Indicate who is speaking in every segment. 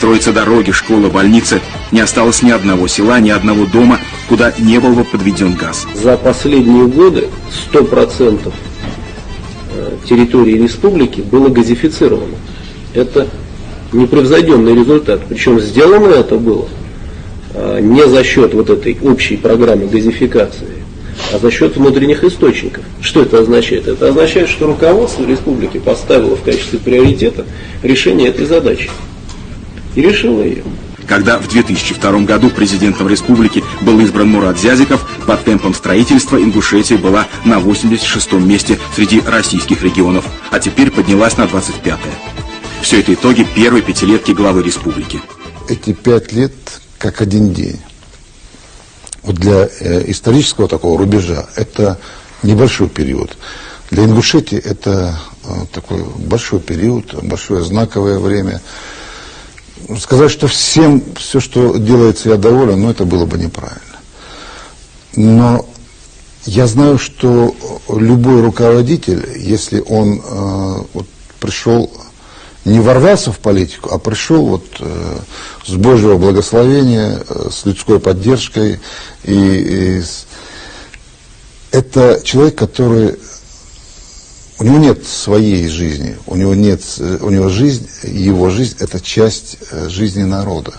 Speaker 1: строятся дороги, школы, больницы. Не осталось ни одного села, ни одного дома, куда не был бы подведен газ.
Speaker 2: За последние годы 100% территории республики было газифицировано. Это непревзойденный результат. Причем сделано это было не за счет вот этой общей программы газификации, а за счет внутренних источников. Что это означает? Это означает, что руководство республики поставило в качестве приоритета решение этой задачи. И решило ее.
Speaker 1: Когда в 2002 году президентом республики был избран Мурат Зязиков, по темпам строительства Ингушетия была на 86-м месте среди российских регионов, а теперь поднялась на 25-е. Все это итоги первой пятилетки главы республики.
Speaker 3: Эти 5 лет как один день. Вот для исторического такого рубежа это небольшой период. Для Ингушетии это такой большой период, большое знаковое время. Сказать, что всем все, что делается, я доволен, но это было бы неправильно. Но я знаю, что любой руководитель, если он вот пришел, не ворвался в политику, а пришел вот с Божьего благословения, с людской поддержкой, это человек, который... У него нет своей жизни, у него жизнь, его жизнь – это часть жизни народа.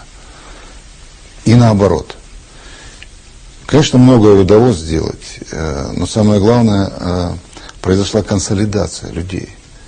Speaker 3: И наоборот. Конечно, многое удалось сделать, но самое главное, произошла консолидация людей.